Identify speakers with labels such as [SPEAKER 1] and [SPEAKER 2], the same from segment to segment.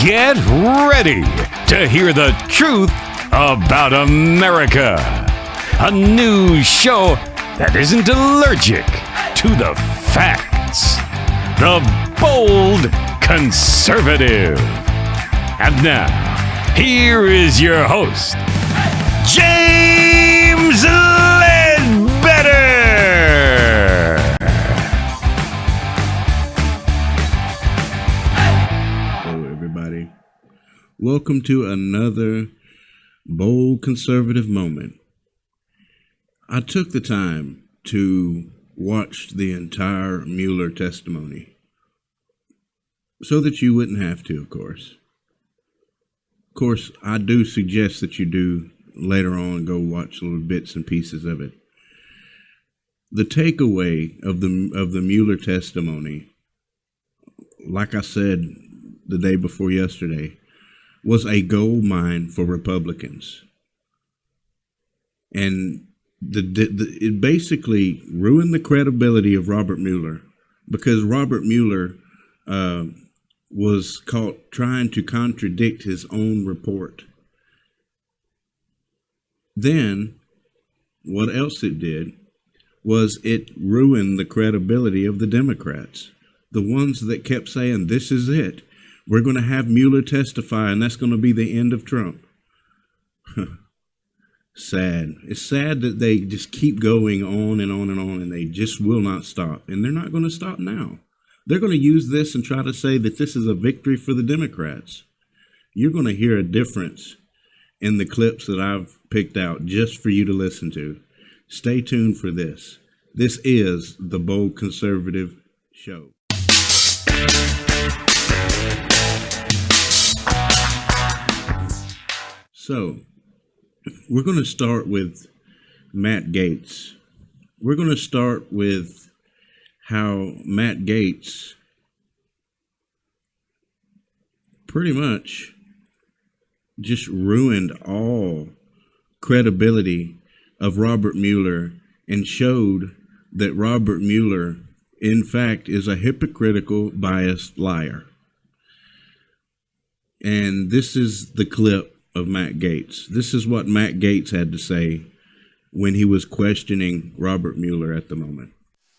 [SPEAKER 1] Get ready to hear the truth about America. A news show that isn't allergic to the facts. The Bold Conservative. And now, here is your host, James Ledbetter.
[SPEAKER 2] Welcome to another Bold Conservative moment. I took the time to watch the entire Mueller testimony so that you wouldn't have to, of course. Of course, I do suggest that you do later on go watch little bits and pieces of it. The takeaway of the Mueller testimony, like I said the day before yesterday, was a gold mine for Republicans. And it basically ruined the credibility of Robert Mueller, because Robert Mueller was caught trying to contradict his own report. Then, what else it did was it ruined the credibility of the Democrats, the ones that kept saying, this is it. We're going to have Mueller testify, and that's going to be the end of Trump. Sad. It's sad that they just keep going on and on and on, and they just will not stop. And they're not going to stop now. They're going to use this and try to say that this is a victory for the Democrats. You're going to hear a difference in the clips that I've picked out just for you to listen to. Stay tuned for this. This is the Bold Conservative Show. So, we're going to start with Matt Gaetz. We're going to start with how Matt Gaetz pretty much just ruined all credibility of Robert Mueller and showed that Robert Mueller, in fact, is a hypocritical, biased liar. And this is the clip of Matt Gaetz. This is what Matt Gaetz had to say when he was questioning Robert Mueller at the moment.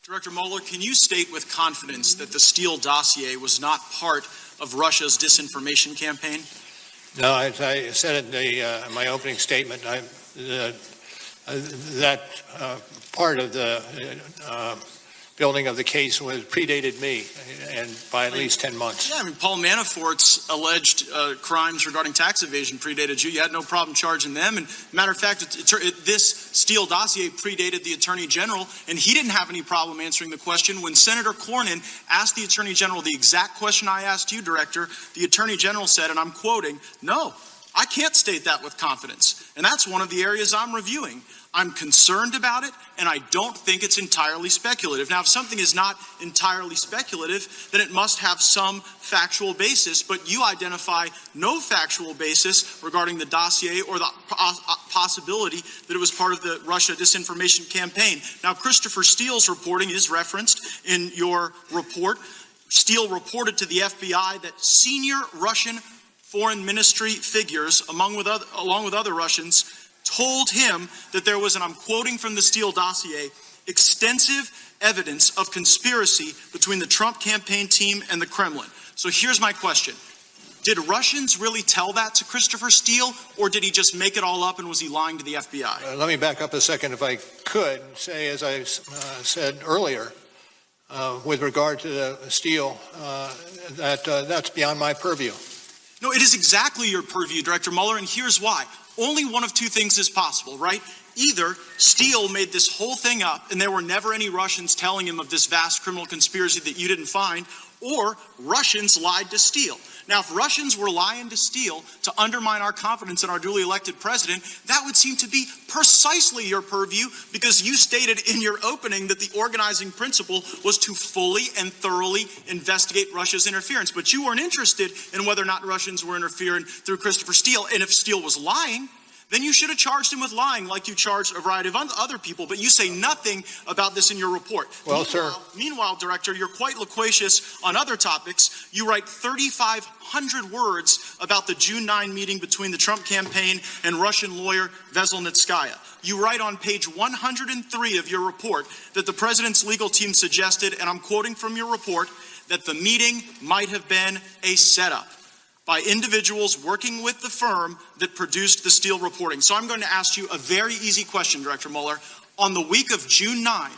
[SPEAKER 3] Director Mueller, can you state with confidence that the Steele dossier was not part of Russia's disinformation campaign?
[SPEAKER 4] No, as I said in my opening statement, that part of the building of the case predated me, and by at least 10 months.
[SPEAKER 3] Yeah, I mean, Paul Manafort's alleged crimes regarding tax evasion predated you. You had no problem charging them. And matter of fact, this Steele dossier predated the Attorney General, and he didn't have any problem answering the question. When Senator Cornyn asked the Attorney General the exact question I asked you, Director, the Attorney General said, and I'm quoting, "No, I can't state that with confidence." And that's one of the areas I'm reviewing. I'm concerned about it, and I don't think it's entirely speculative. Now, if something is not entirely speculative, then it must have some factual basis, but you identify no factual basis regarding the dossier or the possibility that it was part of the Russia disinformation campaign. Now, Christopher Steele's reporting is referenced in your report. Steele reported to the FBI that senior Russian foreign ministry figures, along with other Russians, told him that there was, and I'm quoting from the Steele dossier, extensive evidence of conspiracy between the Trump campaign team and the Kremlin. So here's my question. Did Russians really tell that to Christopher Steele, or did he just make it all up and was he lying to the FBI?
[SPEAKER 4] Let me back up a second, if I could, say, as I said earlier, with regard to the Steele, that's beyond my purview.
[SPEAKER 3] No, it is exactly your purview, Director Mueller, and here's why. Only one of two things is possible, right? Either Steele made this whole thing up and there were never any Russians telling him of this vast criminal conspiracy that you didn't find, or Russians lied to Steele. Now, if Russians were lying to Steele to undermine our confidence in our duly elected president, that would seem to be precisely your purview, because you stated in your opening that the organizing principle was to fully and thoroughly investigate Russia's interference. But you weren't interested in whether or not Russians were interfering through Christopher Steele. And if Steele was lying, then you should have charged him with lying like you charged a variety of other people, but you say nothing about this in your report.
[SPEAKER 4] Well, sir.
[SPEAKER 3] Meanwhile, Director, you're quite loquacious on other topics. You write 3,500 words about the June 9 meeting between the Trump campaign and Russian lawyer Veselnitskaya. You write on page 103 of your report that the president's legal team suggested, and I'm quoting from your report, that the meeting might have been a setup by individuals working with the firm that produced the Steele reporting. So I'm going to ask you a very easy question, Director Mueller. On the week of June 9,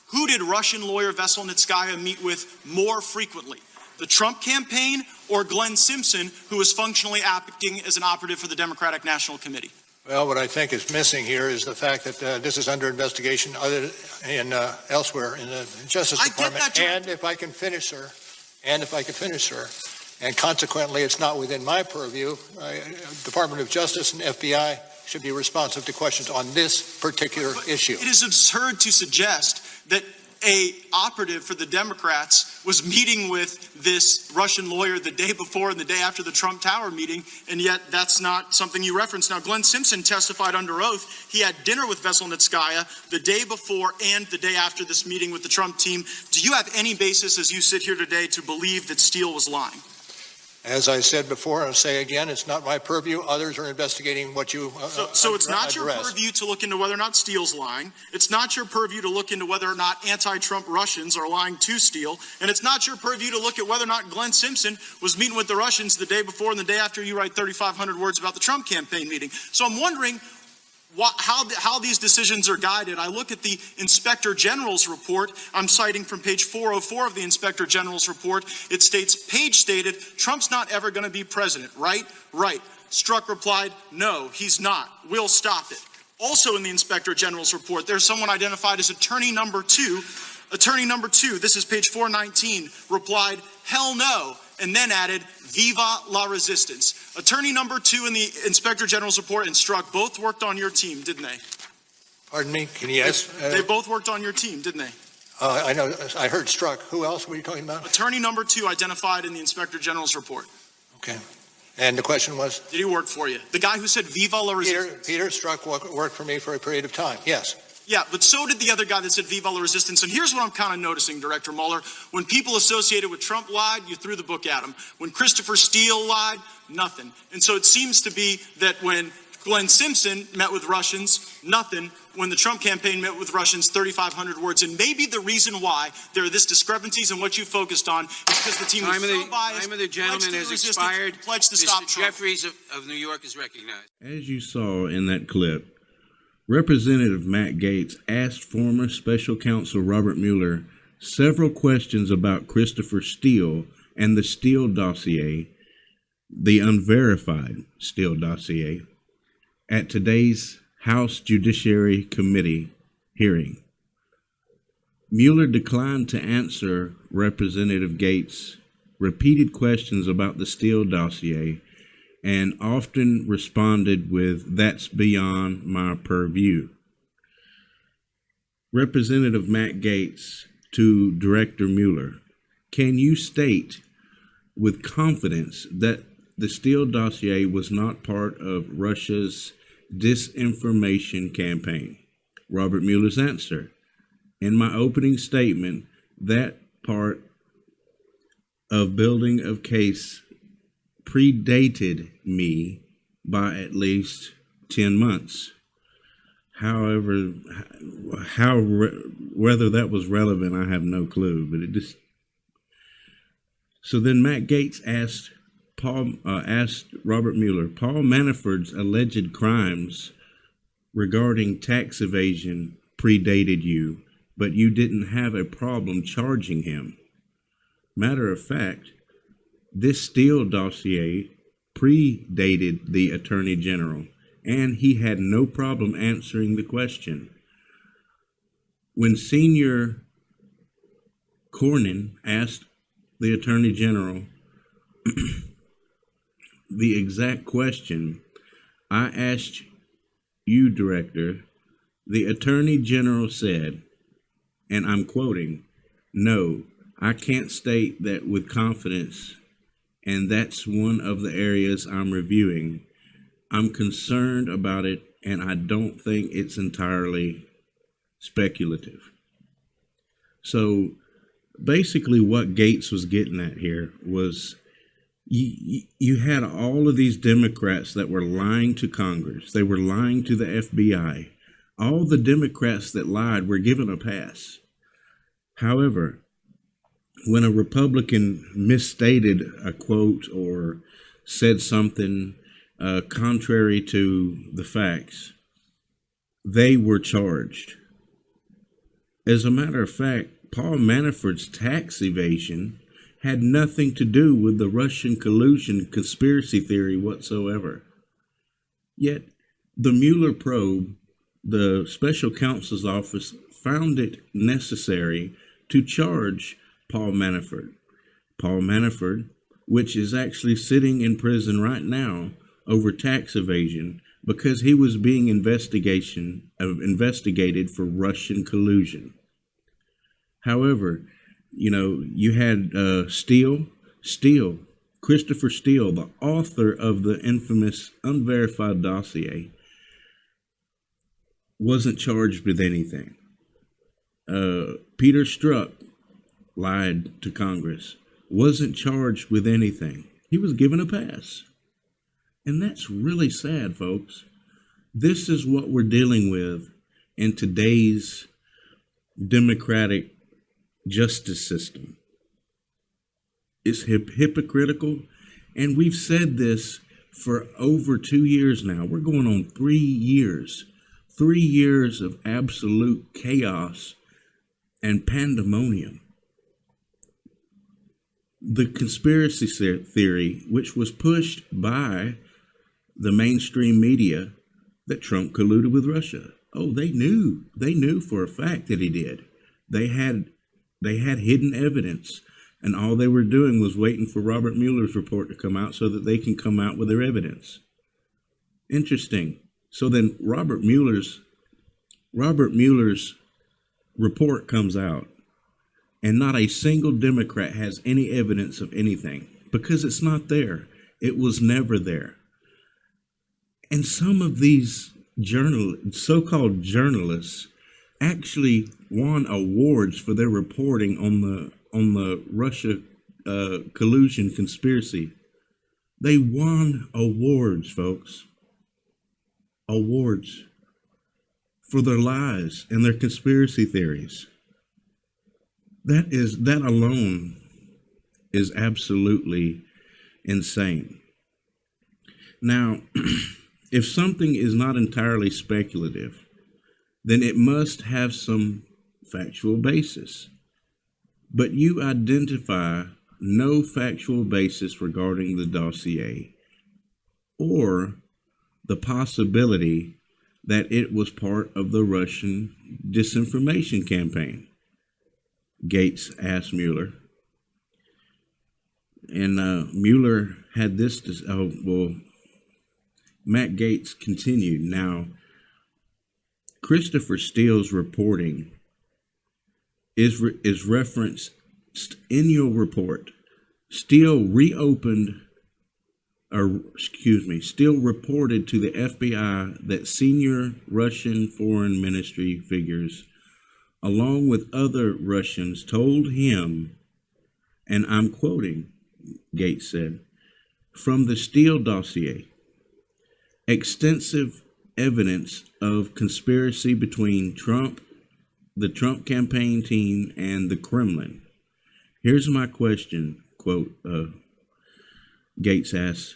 [SPEAKER 3] who did Russian lawyer Veselnitskaya meet with more frequently? The Trump campaign or Glenn Simpson, who was functionally acting as an operative for the Democratic National Committee?
[SPEAKER 4] Well, what I think is missing here is the fact that this is under investigation elsewhere in the Justice Department.
[SPEAKER 3] That,
[SPEAKER 4] and if I can finish, sir, and consequently it's not within my purview, Department of Justice and FBI should be responsive to questions on this particular issue.
[SPEAKER 3] It is absurd to suggest that a operative for the Democrats was meeting with this Russian lawyer the day before and the day after the Trump Tower meeting, and yet that's not something you referenced. Now, Glenn Simpson testified under oath. He had dinner with Veselnitskaya the day before and the day after this meeting with the Trump team. Do you have any basis, as you sit here today, to believe that Steele was lying?
[SPEAKER 4] As I said before, I'll say again, it's not my purview. Others are investigating what you
[SPEAKER 3] So it's not your purview to look into whether or not Steele's lying. It's not your purview to look into whether or not anti-Trump Russians are lying to Steele. And it's not your purview to look at whether or not Glenn Simpson was meeting with the Russians the day before and the day after you write 3,500 words about the Trump campaign meeting. So I'm wondering how these decisions are guided. I look at the Inspector General's report. I'm citing from page 404 of the Inspector General's report. It states, Page stated, Trump's not ever going to be president, right? Right. Strzok replied, no, he's not. We'll stop it. Also in the Inspector General's report, there's someone identified as attorney number two. Attorney number two, this is page 419, replied, hell no, and then added, viva la resistance. Attorney number two in the Inspector General's report and Strzok both worked on your team, didn't they?
[SPEAKER 4] Pardon me? Can you ask?
[SPEAKER 3] They both worked on your team, didn't they?
[SPEAKER 4] I know. I heard Strzok. Who else were you talking about?
[SPEAKER 3] Attorney number two identified in the Inspector General's report.
[SPEAKER 4] Okay. And the question was?
[SPEAKER 3] Did he work for you? The guy who said viva la resistance.
[SPEAKER 4] Peter Strzok worked for me for a period of time, yes.
[SPEAKER 3] Yeah, but so did the other guy that said viva la resistance. And here's what I'm kind of noticing, Director Mueller. When people associated with Trump lied, you threw the book at him. When Christopher Steele lied, nothing. And so it seems to be that when Glenn Simpson met with Russians, nothing. When the Trump campaign met with Russians, 3,500 words. And maybe the reason why there are this discrepancies in what you focused on is because the team was so biased.
[SPEAKER 5] Time of the gentleman has expired.
[SPEAKER 3] Pledged to stop
[SPEAKER 5] Mr.
[SPEAKER 3] Trump.
[SPEAKER 5] Jeffries of New York is recognized.
[SPEAKER 2] As you saw in that clip, Representative Matt Gaetz asked former Special Counsel Robert Mueller several questions about Christopher Steele and the Steele dossier, the unverified Steele dossier, at today's House Judiciary Committee hearing. Mueller declined to answer Representative Gaetz' repeated questions about the Steele dossier and often responded with, "That's beyond my purview." Representative Matt Gaetz to Director Mueller, can you state with confidence that the Steele dossier was not part of Russia's disinformation campaign? Robert Mueller's answer: in my opening statement, that part of building of case predated me by at least 10 months. However, whether that was relevant, I have no clue. But it just. So then Matt Gaetz asked Robert Mueller, Paul Manafort's alleged crimes regarding tax evasion predated you, but you didn't have a problem charging him. Matter of fact, this Steele dossier predated the Attorney General, and he had no problem answering the question. When Senior Cornyn asked the Attorney General the exact question I asked you, Director, the Attorney General said, and I'm quoting, "No, I can't state that with confidence, and that's one of the areas I'm reviewing. I'm concerned about it, and I don't think it's entirely speculative. So basically what Gates was getting at here was you had all of these Democrats that were lying to Congress. They were lying to the FBI. All the Democrats that lied were given a pass. However, when a Republican misstated a quote or said something contrary to the facts, they were charged. As a matter of fact, Paul Manafort's tax evasion had nothing to do with the Russian collusion conspiracy theory whatsoever. Yet, the Mueller probe, the special counsel's office, found it necessary to charge Paul Manafort. Paul Manafort, which is actually sitting in prison right now over tax evasion because he was being investigated for Russian collusion. However, you had Christopher Steele, the author of the infamous unverified dossier, wasn't charged with anything. Peter Strzok lied to Congress, wasn't charged with anything. He was given a pass. And that's really sad, folks. This is what we're dealing with in today's democratic justice system. It's hypocritical, and we've said this for over 2 years now. We're going on 3 years. 3 years of absolute chaos and pandemonium. The conspiracy theory, which was pushed by the mainstream media, that Trump colluded with Russia. Oh, they knew for a fact that he did. They had hidden evidence, and all they were doing was waiting for Robert Mueller's report to come out so that they can come out with their evidence. Interesting. So then Robert Mueller's report comes out, and not a single Democrat has any evidence of anything because it's not there. It was never there. And some of these so-called journalists actually won awards for their reporting on the Russia collusion conspiracy. They won awards, folks. Awards for their lies and their conspiracy theories. That alone is absolutely insane. Now, if something is not entirely speculative, then it must have some factual basis. But you identify no factual basis regarding the dossier or the possibility that it was part of the Russian disinformation campaign, Gates asked Mueller. And Mueller had this to, Matt Gaetz continued. Now, Christopher Steele's reporting is referenced in your report. Steele Steele reported to the FBI that senior Russian foreign ministry figures, along with other Russians, told him, and I'm quoting, Gates said, from the Steele dossier, extensive evidence of conspiracy between Trump, the Trump campaign team, and the Kremlin. Here's my question, quote, Gates asks,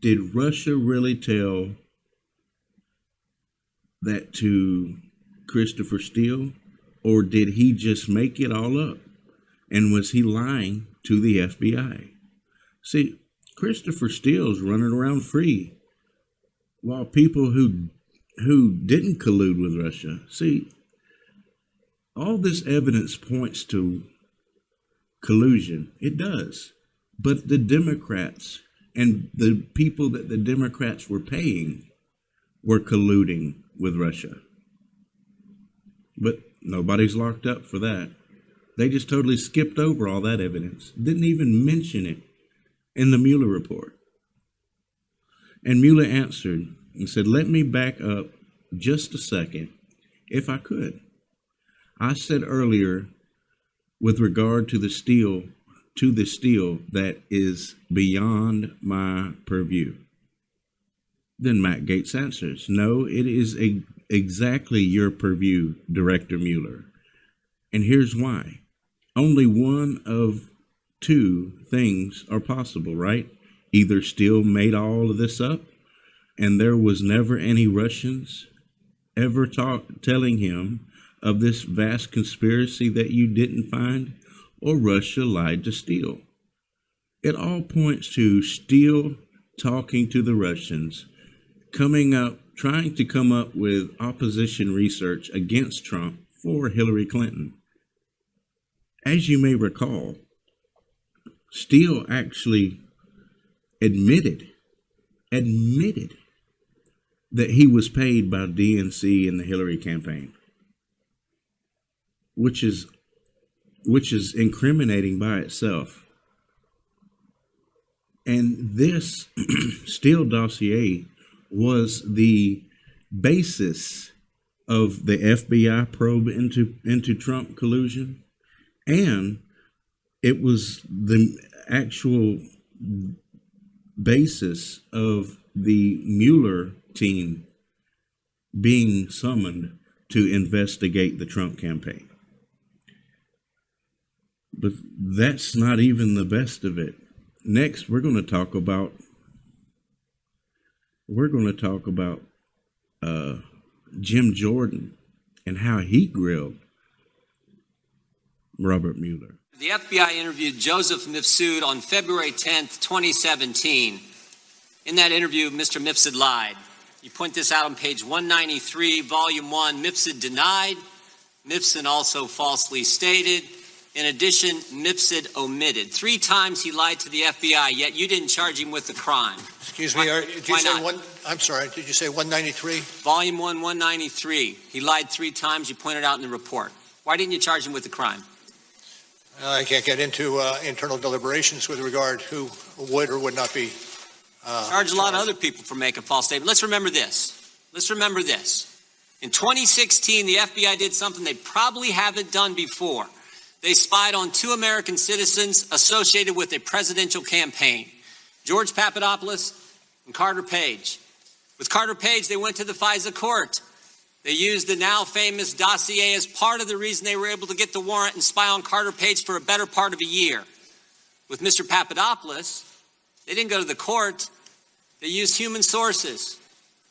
[SPEAKER 2] did Russia really tell that to Christopher Steele, or did he just make it all up? And was he lying to the FBI? See, Christopher Steele's running around free, while people who didn't collude with Russia, see, all this evidence points to collusion. It does. But the Democrats and the people that the Democrats were paying were colluding with Russia. But nobody's locked up for that. They just totally skipped over all that evidence. Didn't even mention it in the Mueller report. And Mueller answered and said, "Let me back up just a second, if I could. I said earlier, with regard to the steal, that is beyond my purview." Then Matt Gaetz answers, "No, it is exactly your purview, Director Mueller. And here's why. Only one of two things are possible, right? Either Steele made all of this up, and there was never any Russians ever telling him of this vast conspiracy that you didn't find, or Russia lied to Steele. It all points to Steele talking to the Russians, trying to come up with opposition research against Trump for Hillary Clinton. As you may recall, Steele actually admitted that he was paid by DNC in the Hillary campaign, which is incriminating by itself. And this Steele dossier was the basis of the FBI probe into Trump collusion, and it was the actual basis of the Mueller team being summoned to investigate the Trump campaign. But that's not even the best of it. Next, we're going to talk about Jim Jordan and how he grilled Robert Mueller.
[SPEAKER 6] The FBI interviewed Joseph Mifsud on February 10th, 2017. In that interview, Mr. Mifsud lied. You point this out on page 193, volume 1. Mifsud denied. Mifsud also falsely stated. In addition, Mifsud omitted. 3 times he lied to the FBI, yet you didn't charge him with the crime.
[SPEAKER 4] Excuse me, did you say one? I'm sorry, did you say 193?
[SPEAKER 6] Volume 1, 193. He lied 3 times. You pointed out in the report. Why didn't you charge him with the crime?
[SPEAKER 4] I can't get into internal deliberations with regard who would or would not be.
[SPEAKER 6] Charge a lot of other people for making a false statement. Let's remember this. In 2016, the FBI did something they probably haven't done before. They spied on 2 American citizens associated with a presidential campaign, George Papadopoulos and Carter Page. With Carter Page, they went to the FISA court. They used the now famous dossier as part of the reason they were able to get the warrant and spy on Carter Page for a better part of a year. With Mr. Papadopoulos, they didn't go to the court. They used human sources.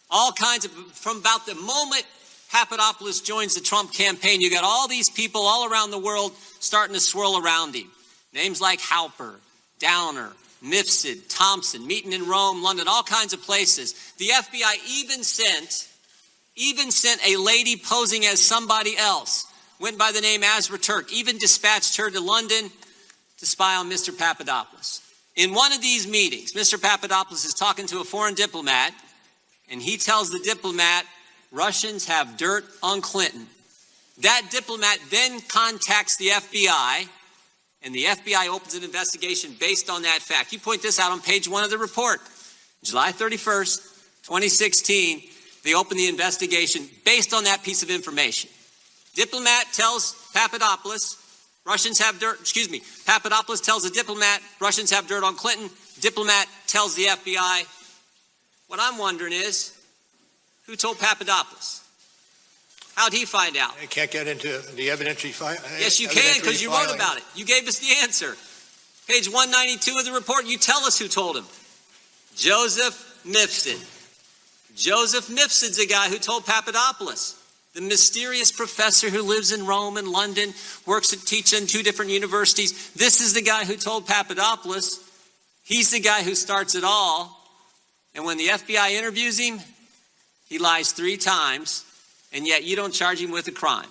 [SPEAKER 6] All kinds of, from about the moment Papadopoulos joins the Trump campaign, you got all these people all around the world starting to swirl around him. Names like Halper, Downer, Mifsud, Thompson, meeting in Rome, London, all kinds of places. The FBI even sent a lady posing as somebody else, went by the name Azra Turk, even dispatched her to London to spy on Mr. Papadopoulos. In one of these meetings, Mr. Papadopoulos is talking to a foreign diplomat, and he tells the diplomat, Russians have dirt on Clinton. That diplomat then contacts the FBI, and the FBI opens an investigation based on that fact. You point this out on page 1 of the report. July 31st, 2016, they open the investigation based on that piece of information. Diplomat tells Papadopoulos, Papadopoulos tells the diplomat, Russians have dirt on Clinton. Diplomat tells the FBI. What I'm wondering is, who told Papadopoulos? How'd he find out?
[SPEAKER 4] I can't get into the evidentiary.
[SPEAKER 6] Yes, you can, because you wrote about it. You gave us the answer. Page 192 of the report, you tell us who told him. Joseph Mifsud. Joseph Mifsud's the guy who told Papadopoulos. The mysterious professor who lives in Rome and London, teaches in 2 different universities. This is the guy who told Papadopoulos. He's the guy who starts it all. And when the FBI interviews him, he lies 3 times, and yet you don't charge him with a crime.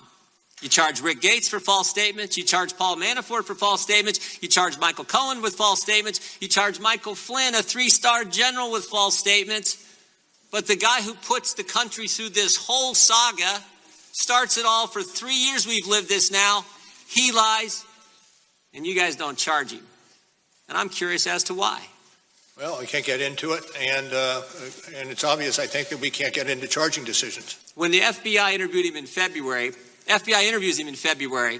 [SPEAKER 6] You charge Rick Gates for false statements. You charge Paul Manafort for false statements. You charge Michael Cohen with false statements. You charge Michael Flynn, a 3-star general, with false statements. But the guy who puts the country through this whole saga, starts it all for 3 years we've lived this now, he lies, and you guys don't charge him. And I'm curious as to why.
[SPEAKER 4] Well, we can't get into it, and it's obvious, I think, that we can't get into charging decisions.
[SPEAKER 6] When the FBI interviewed him in February, FBI interviews him in February,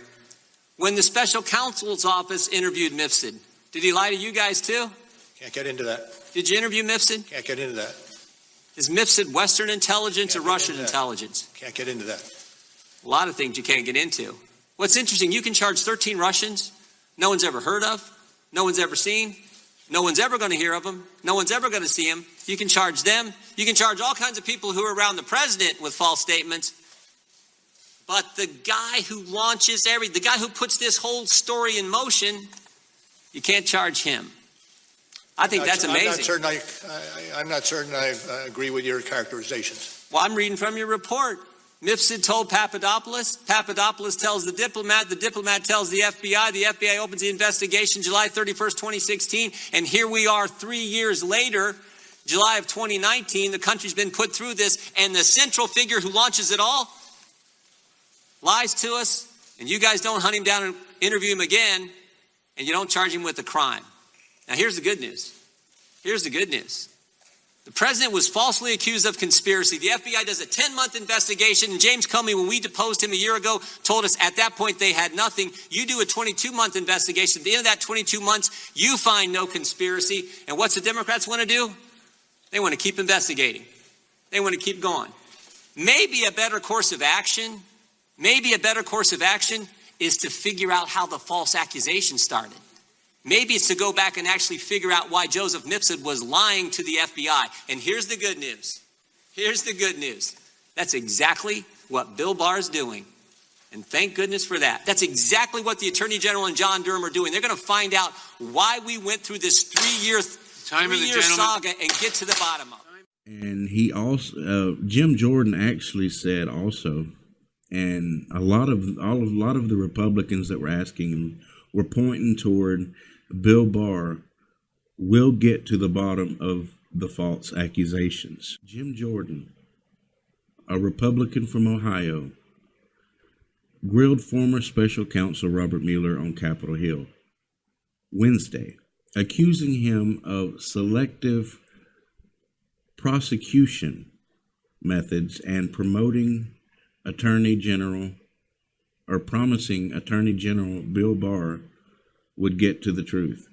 [SPEAKER 6] when the special counsel's office interviewed Mifsud, did he lie to you guys too?
[SPEAKER 4] Can't get into that.
[SPEAKER 6] Did you interview Mifsud?
[SPEAKER 4] Can't get into that.
[SPEAKER 6] Is Mifsud Western intelligence or
[SPEAKER 4] Can't get
[SPEAKER 6] Russian
[SPEAKER 4] into that.
[SPEAKER 6] intelligence?
[SPEAKER 4] Can't get into that.
[SPEAKER 6] A lot of things you can't get into. What's interesting, you can charge 13 Russians no one's ever heard of, no one's ever seen, no one's ever going to hear of them, no one's ever going to see them. You can charge them. You can charge all kinds of people who are around the president with false statements. But the guy who launches the guy who puts this whole story in motion, you can't charge him. I think that's amazing.
[SPEAKER 4] I'm not certain I agree with your characterizations.
[SPEAKER 6] Well, I'm reading from your report. Mifsud told Papadopoulos. Papadopoulos tells the diplomat tells the FBI opens the investigation July 31st, 2016, and here we are 3 years later, July of 2019, the country's been put through this, and the central figure who launches it all lies to us, and you guys don't hunt him down and interview him again, and you don't charge him with a crime. Now here's the good news. Here's the good news. The president was falsely accused of conspiracy. The FBI does a 10-month investigation, and James Comey, when we deposed him a year ago, told us at that point they had nothing. You do a 22-month investigation. At the end of that 22 months, you find no conspiracy. And what's the Democrats want to do? They want to keep investigating. They want to keep going. Maybe a better course of action is to figure out how the false accusation started. Maybe it's to go back and actually figure out why Joseph Mifsud was lying to the FBI. And here's the good news. Here's the good news. That's exactly what Bill Barr is doing. And thank goodness for that. That's exactly what the Attorney General and John Durham are doing. They're going to find out why we went through this three-year saga and get to the bottom of it.
[SPEAKER 2] And he also, Jim Jordan actually said also, and a lot of the Republicans that were asking him were pointing toward Bill Barr will get to the bottom of the false accusations. Jim Jordan, a Republican from Ohio, grilled former special counsel Robert Mueller on Capitol Hill Wednesday, accusing him of selective prosecution methods and promising Attorney General Bill Barr would get to the truth.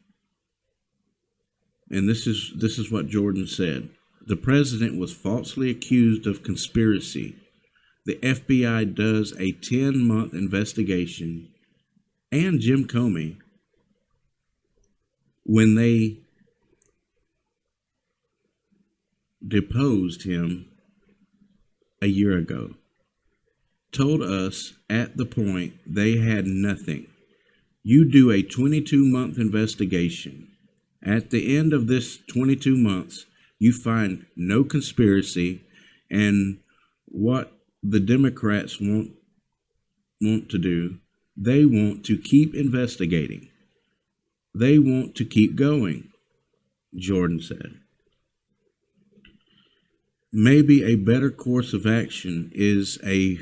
[SPEAKER 2] And this is what Jordan said. The president was falsely accused of conspiracy. The FBI does a 10-month investigation, and Jim Comey, when they deposed him a year ago, told us at the point they had nothing. You do a 22-month investigation. At the end of this 22 months, you find no conspiracy, and what the Democrats want to do, they want to keep investigating. They want to keep going, Jordan said. Maybe a better course of action is to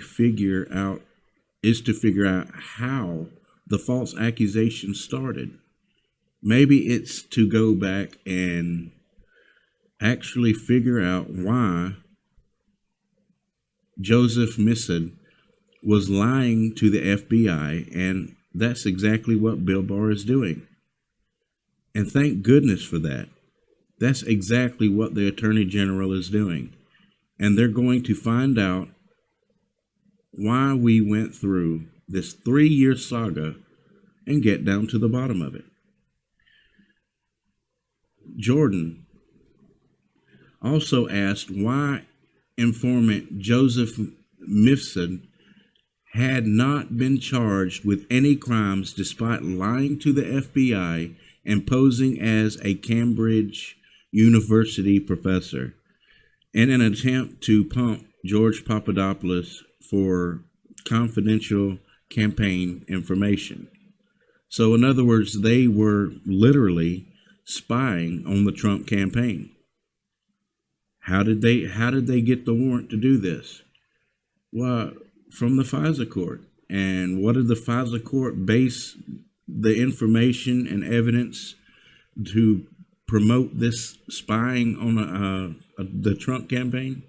[SPEAKER 2] figure out how the false accusation started. Maybe it's to go back and actually figure out why Joseph Mifsud was lying to the FBI, and that's exactly what Bill Barr is doing. And thank goodness for that. That's exactly what the Attorney General is doing. And they're going to find out why we went through this 3-year saga and get down to the bottom of it. Jordan also asked why informant Joseph Mifsud had not been charged with any crimes despite lying to the FBI and posing as a Cambridge University professor in an attempt to pump George Papadopoulos for confidential campaign information. So in other words, they were literally spying on the Trump campaign. How did they get the warrant to do this? Well, from the FISA court. And what did the FISA court base the information and evidence to promote this spying on the Trump campaign?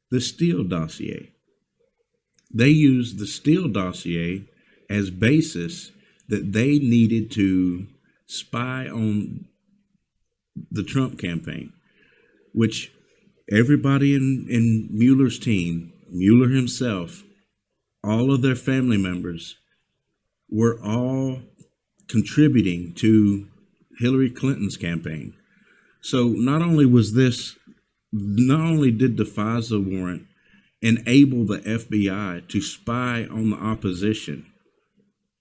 [SPEAKER 2] The Steele dossier. They used the Steele dossier as basis that they needed to spy on the Trump campaign, which everybody in Mueller's team, Mueller himself, all of their family members were all contributing to Hillary Clinton's campaign. So not only did the FISA warrant enable the FBI to spy on the opposition,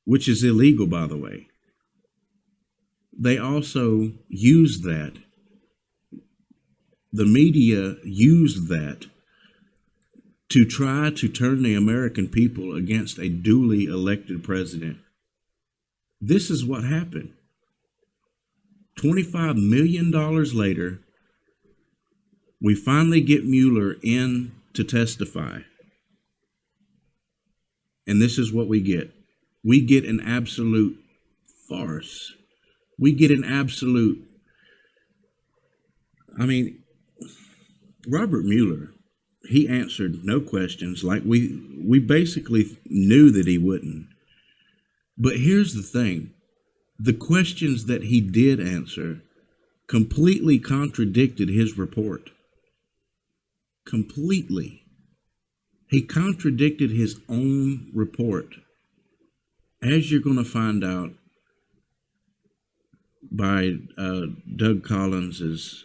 [SPEAKER 2] which is illegal, by the way, they also used that. The media used that to try to turn the American people against a duly elected president. This is what happened. $25 million later, we finally get Mueller in to testify. And this is what we get. We get an absolute farce. We get an absolute, Robert Mueller, he answered no questions, like we basically knew that he wouldn't. But here's the thing. The questions that he did answer completely contradicted his report. Completely. He contradicted his own report. As you're going to find out by Doug Collins's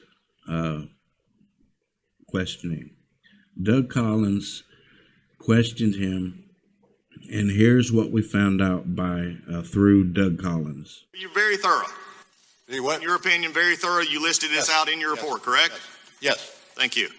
[SPEAKER 2] questioning. Doug Collins questioned him, and here's what we found out by through Doug Collins.
[SPEAKER 7] You're very thorough.
[SPEAKER 4] What?
[SPEAKER 7] In your opinion, very thorough. You listed this out in your report, correct?
[SPEAKER 4] Yes.
[SPEAKER 7] Thank you.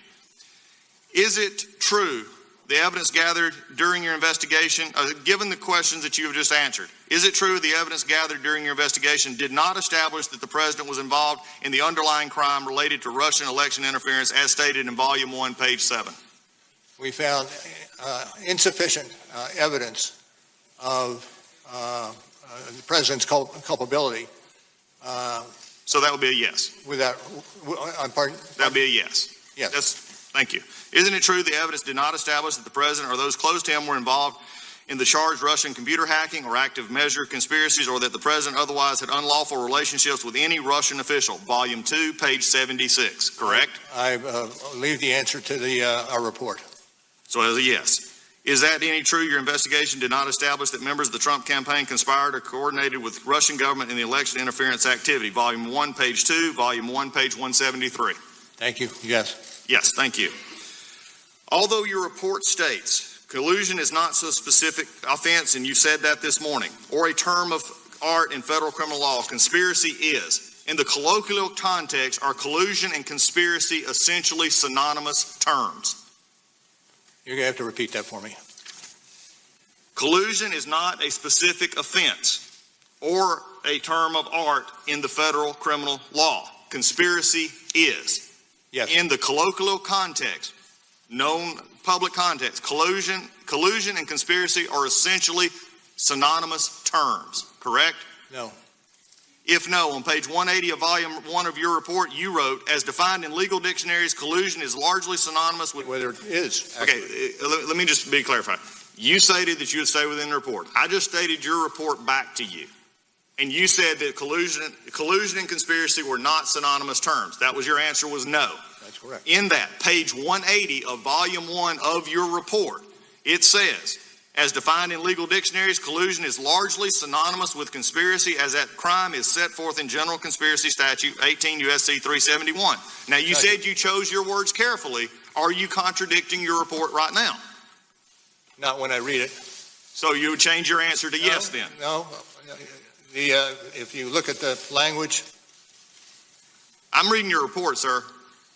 [SPEAKER 7] Is it true, the evidence gathered during your investigation, given the questions that you have just answered, is it true the evidence gathered during your investigation did not establish that the president was involved in the underlying crime related to Russian election interference as stated in Volume 1, page 7?
[SPEAKER 4] We found insufficient evidence of the president's culpability.
[SPEAKER 7] So that would be a yes.
[SPEAKER 4] Pardon?
[SPEAKER 7] That would be a yes.
[SPEAKER 4] Yes.
[SPEAKER 7] Thank you. Isn't it true the evidence did not establish that the president or those close to him were involved in the charged Russian computer hacking or active measure conspiracies, or that the president otherwise had unlawful relationships with any Russian official? Volume 2, page 76, correct?
[SPEAKER 4] I leave the answer to our report.
[SPEAKER 7] So as a yes. Is that any true your investigation did not establish that members of the Trump campaign conspired or coordinated with Russian government in the election interference activity? Volume 1, page 2, Volume 1, page 173.
[SPEAKER 4] Thank you. Yes.
[SPEAKER 7] Yes, thank you. Although your report states collusion is not so specific offense, and you said that this morning, or a term of art in federal criminal law, conspiracy is. In the colloquial context, are collusion and conspiracy essentially synonymous terms?
[SPEAKER 4] You're going to have to repeat that for me.
[SPEAKER 7] Collusion is not a specific offense or a term of art in the federal criminal law. Conspiracy is.
[SPEAKER 4] Yes.
[SPEAKER 7] In the colloquial context, known public context, collusion and conspiracy are essentially synonymous terms, correct?
[SPEAKER 4] No.
[SPEAKER 7] If no, on page 180 of volume 1 of your report, you wrote, as defined in legal dictionaries, collusion is largely synonymous with...
[SPEAKER 4] Whether it is.
[SPEAKER 7] Okay, let me just be clarified. You stated that you would stay within the report. I just stated your report back to you. And you said that collusion and conspiracy were not synonymous terms. That was your answer, was no.
[SPEAKER 4] That's correct.
[SPEAKER 7] In that, page 180 of volume 1 of your report, it says, as defined in legal dictionaries, collusion is largely synonymous with conspiracy, as that crime is set forth in General Conspiracy Statute 18 U.S.C. 371. Now, you said you chose your words carefully. Are you contradicting your report right now?
[SPEAKER 4] Not when I read it.
[SPEAKER 7] So you would change your answer to yes then?
[SPEAKER 4] No. If you look at the language.
[SPEAKER 7] I'm reading your report, sir.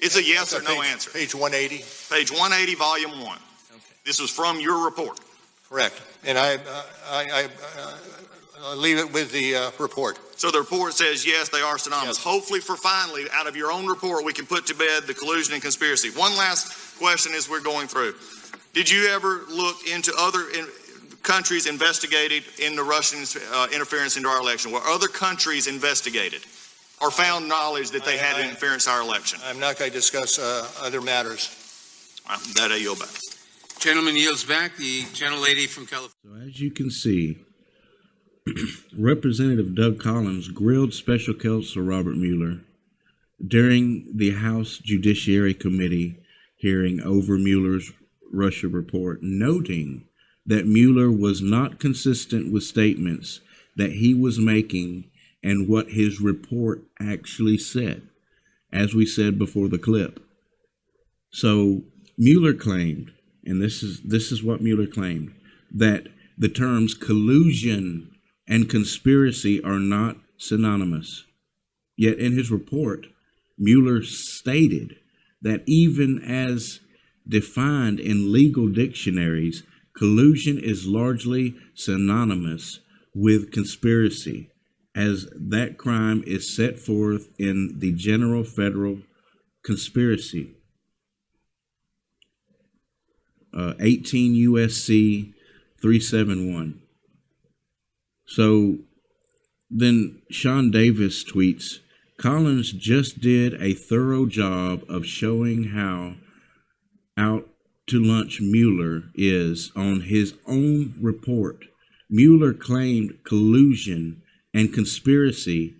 [SPEAKER 7] It's a yes or no answer.
[SPEAKER 4] Page 180.
[SPEAKER 7] Page 180, volume 1.
[SPEAKER 4] Okay.
[SPEAKER 7] This was from your report.
[SPEAKER 4] Correct. And I leave it with the report.
[SPEAKER 7] So the report says, yes, they are synonymous.
[SPEAKER 4] Yes.
[SPEAKER 7] Hopefully, for finally, out of your own report, we can put to bed the collusion and conspiracy. One last question as we're going through. Did you ever look into other countries investigated in the Russian interference into our election? Were other countries investigated? or found knowledge that they had interference in our election.
[SPEAKER 4] I'm not going to discuss other matters.
[SPEAKER 7] That I yield back.
[SPEAKER 5] Gentleman yields back. The gentlelady from California.
[SPEAKER 2] So as you can see, Representative Doug Collins grilled Special Counsel Robert Mueller during the House Judiciary Committee hearing over Mueller's Russia report, noting that Mueller was not consistent with statements that he was making and what his report actually said, as we said before the clip. So Mueller claimed, and this is what Mueller claimed, that the terms collusion and conspiracy are not synonymous. Yet in his report, Mueller stated that even as defined in legal dictionaries, collusion is largely synonymous with conspiracy, as that crime is set forth in the General Federal Conspiracy, 18 U.S.C. 371. So then Sean Davis tweets, Collins just did a thorough job of showing how out to lunch Mueller is on his own report. Mueller claimed collusion and conspiracy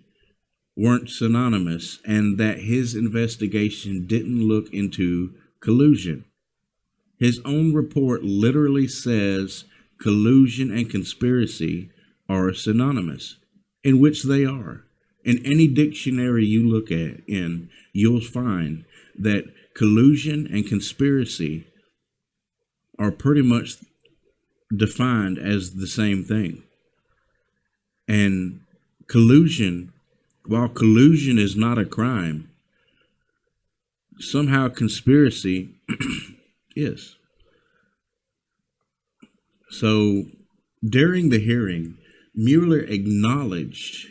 [SPEAKER 2] weren't synonymous and that his investigation didn't look into collusion. His own report literally says collusion and conspiracy are synonymous, in which they are. In any dictionary you look at you'll find that collusion and conspiracy are pretty much defined as the same thing. And collusion, while collusion is not a crime, somehow conspiracy is. So during the hearing, Mueller acknowledged,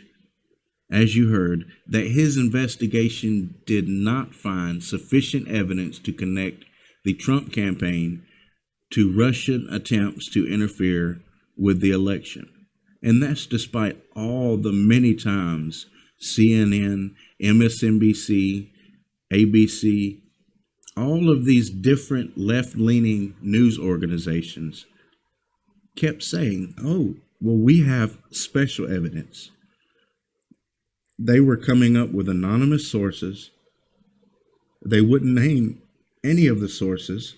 [SPEAKER 2] as you heard, that his investigation did not find sufficient evidence to connect the Trump campaign to Russian attempts to interfere with the election. And that's despite all the many times CNN, MSNBC, ABC, all of these different left-leaning news organizations kept saying, oh, well, we have special evidence. They were coming up with anonymous sources. They wouldn't name any of the sources.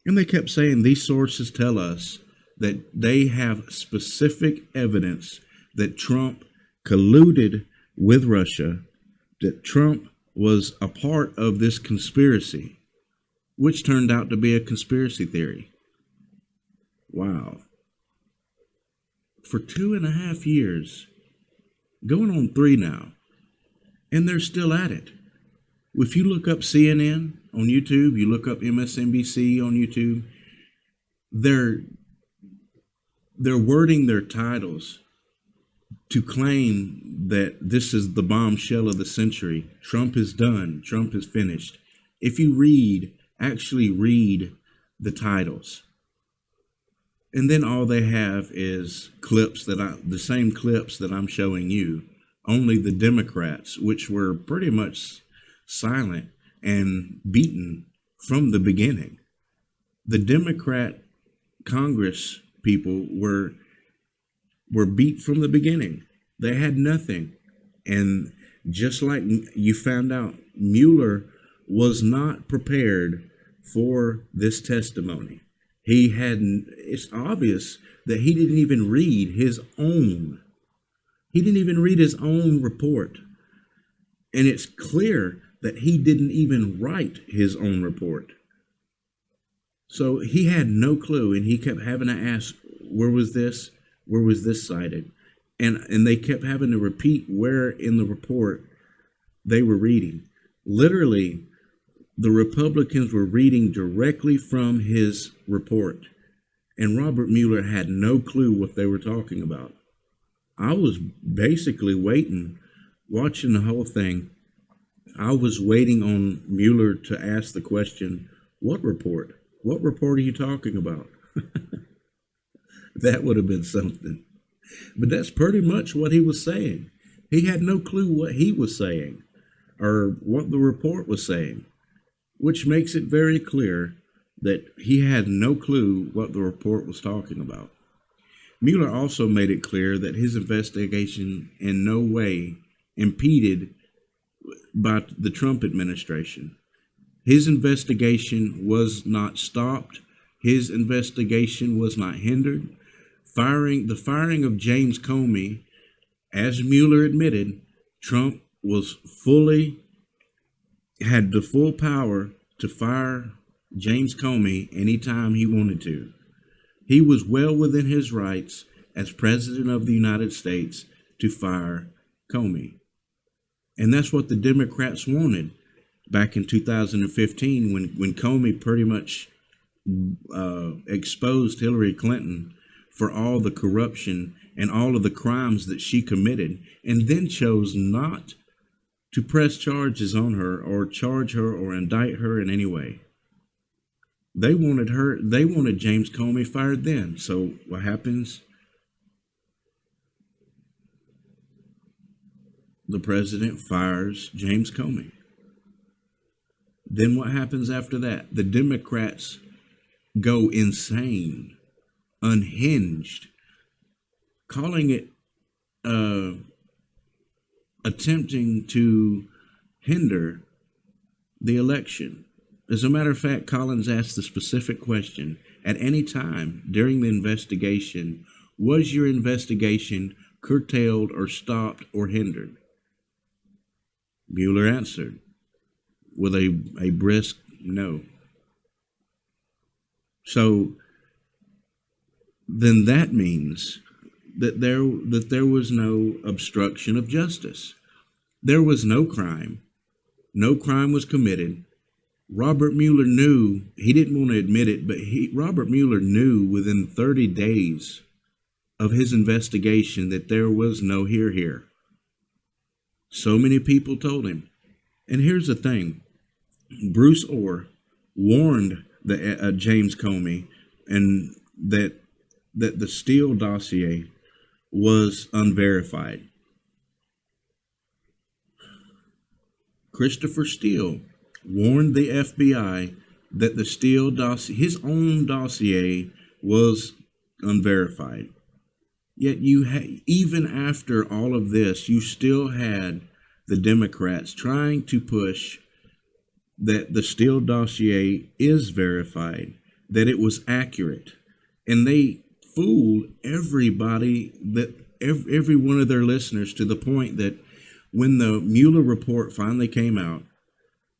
[SPEAKER 2] And they kept saying these sources tell us that they have specific evidence that Trump colluded with Russia, that Trump was a part of this conspiracy, which turned out to be a conspiracy theory. Wow. For 2.5 years, going on 3 now, and they're still at it. If you look up CNN on YouTube, you look up MSNBC on YouTube, they're wording their titles to claim that this is the bombshell of the century. Trump is done. Trump is finished. If you actually read the titles, and then all they have is the same clips that I'm showing you, only the Democrats, which were pretty much silent and beaten from the beginning. The Democrat Congress people were beat from the beginning. They had nothing. And just like you found out, Mueller was not prepared for this testimony. It's obvious that he didn't even read his own. He didn't even read his own report. And it's clear that he didn't even write his own report. So he had no clue, and he kept having to ask, where was this? Where was this cited? And they kept having to repeat where in the report they were reading. Literally, the Republicans were reading directly from his report, and Robert Mueller had no clue what they were talking about. I was basically watching the whole thing. I was waiting on Mueller to ask the question, what report? What report are you talking about? That would have been something. But that's pretty much what he was saying. He had no clue what he was saying or what the report was saying, which makes it very clear that he had no clue what the report was talking about. Mueller also made it clear that his investigation in no way impeded by the Trump administration. His investigation was not stopped. His investigation was not hindered. The firing of James Comey, as Mueller admitted, Trump had the full power to fire James Comey anytime he wanted to. He was well within his rights as President of the United States to fire Comey. And that's what the Democrats wanted back in 2015 when Comey pretty much exposed Hillary Clinton for all the corruption and all of the crimes that she committed, and then chose not to press charges on her or charge her or indict her in any way. They wanted James Comey fired then. So what happens? The president fires James Comey. Then what happens after that? The Democrats go insane, unhinged, calling it attempting to hinder the election. As a matter of fact, Collins asked the specific question, at any time during the investigation, was your investigation curtailed or stopped or hindered? Mueller answered with a brisk no. So then that means that there was no obstruction of justice. There was no crime. No crime was committed. Robert Mueller knew, he didn't want to admit it, but Robert Mueller knew within 30 days of his investigation that there was no here. So many people told him. And here's the thing. Bruce Orr warned James Comey and that the Steele dossier was unverified. Christopher Steele warned the FBI that the Steele dossier, his own dossier, was unverified. Yet even after all of this, you still had the Democrats trying to push that the Steele dossier is verified, that it was accurate. And they fooled everybody, that every one of their listeners, to the point that when the Mueller report finally came out,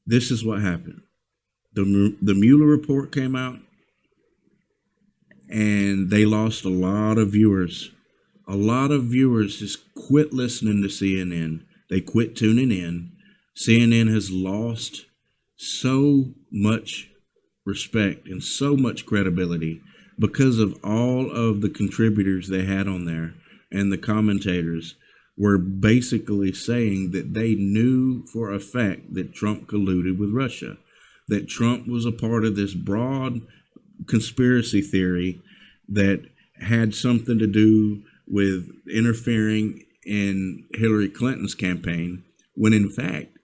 [SPEAKER 2] this is what happened. The Mueller report came out, and they lost a lot of viewers. A lot of viewers just quit listening to CNN. They quit tuning in. CNN has lost so much respect and so much credibility because of all of the contributors they had on there, and the commentators were basically saying that they knew for a fact that Trump colluded with Russia, that Trump was a part of this broad conspiracy theory that had something to do with interfering in Hillary Clinton's campaign, when in fact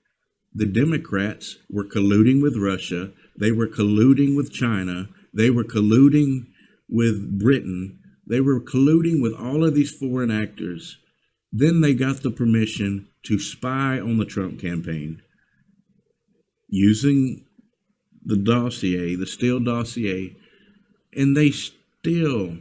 [SPEAKER 2] the Democrats were colluding with Russia, they were colluding with China, they were colluding with Britain, they were colluding with all of these foreign actors. Then they got the permission to spy on the Trump campaign using the dossier, the Steele dossier, and they still,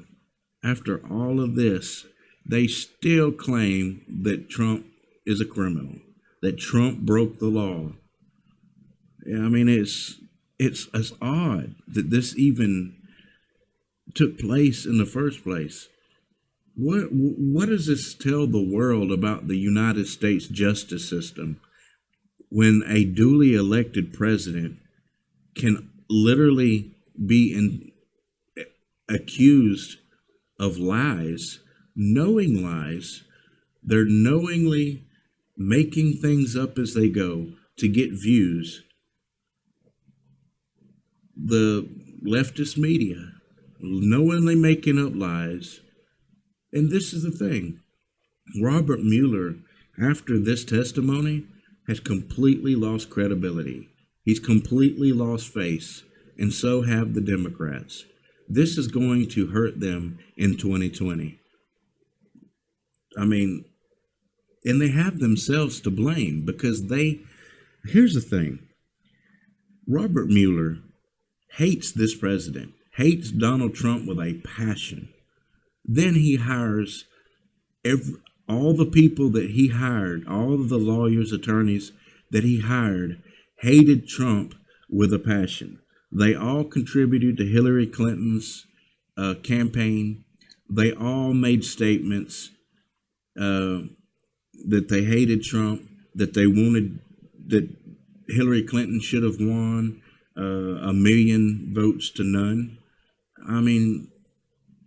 [SPEAKER 2] after all of this, they still claim that Trump is a criminal, that Trump broke the law. I mean, it's odd that this even took place in the first place. What does this tell the world about the United States justice system when a duly elected president can literally be accused of lies, knowing lies? They're knowingly making things up as they go to get views. The leftist media knowingly making up lies. And this is the thing. Robert Mueller after this testimony, has completely lost credibility. He's completely lost face, and so have the Democrats. This is going to hurt them in 2020. I mean, and they have themselves to blame because here's the thing. Robert Mueller hates this president, hates Donald Trump with a passion. Then he hires all the people that he hired, all of the lawyers, attorneys that he hired, hated Trump with a passion. They all contributed to Hillary Clinton's campaign. They all made statements that they hated Trump, that they wanted that Hillary Clinton should have won 1 million votes to none. I mean,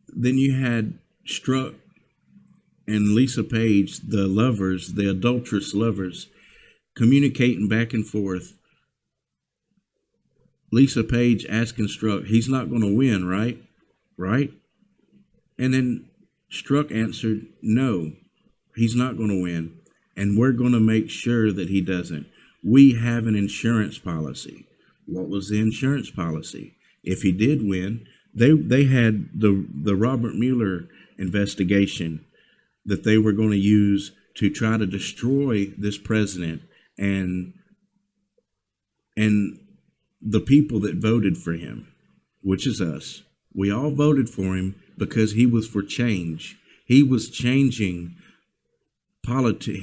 [SPEAKER 2] then you had Strzok and Lisa Page, the lovers, the adulterous lovers, communicating back and forth. Lisa Page asking Strzok, he's not going to win, right? Right? And then Strzok answered, no, he's not going to win. And we're going to make sure that he doesn't. We have an insurance policy. What was the insurance policy? If he did win, they had the Robert Mueller investigation that they were going to use to try to destroy this president and the people that voted for him, which is us. We all voted for him because he was for change. He was changing politics.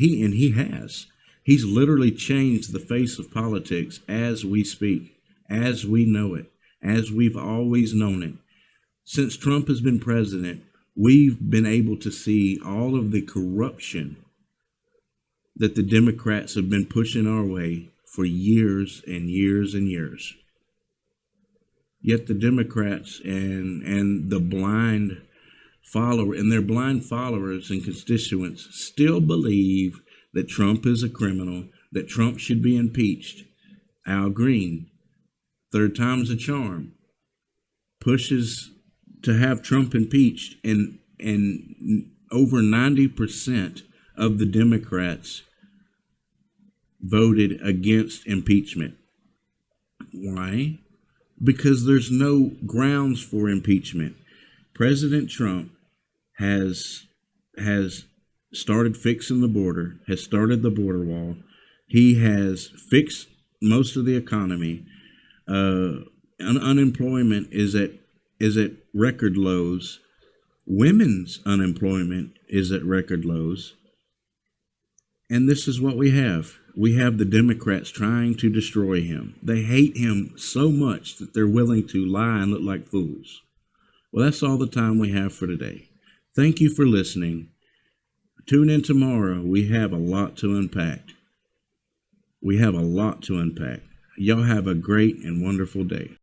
[SPEAKER 2] He's literally changed the face of politics as we speak, as we know it, as we've always known it. Since Trump has been president, we've been able to see all of the corruption that the Democrats have been pushing our way for years and years and years. Yet the Democrats and the blind follower and their blind followers and constituents still believe that Trump is a criminal, that Trump should be impeached. Al Green, third time's a charm, pushes to have Trump impeached, and over 90% of the Democrats voted against impeachment. Why? Because there's no grounds for impeachment. President Trump has started fixing the border, has started the border wall. He has fixed most of the economy. Unemployment is at record lows. Women's unemployment is at record lows. And this is what we have. We have the Democrats trying to destroy him. They hate him so much that they're willing to lie and look like fools. Well, that's all the time we have for today. Thank you for listening. Tune in tomorrow. We have a lot to unpack. Y'all have a great and wonderful day.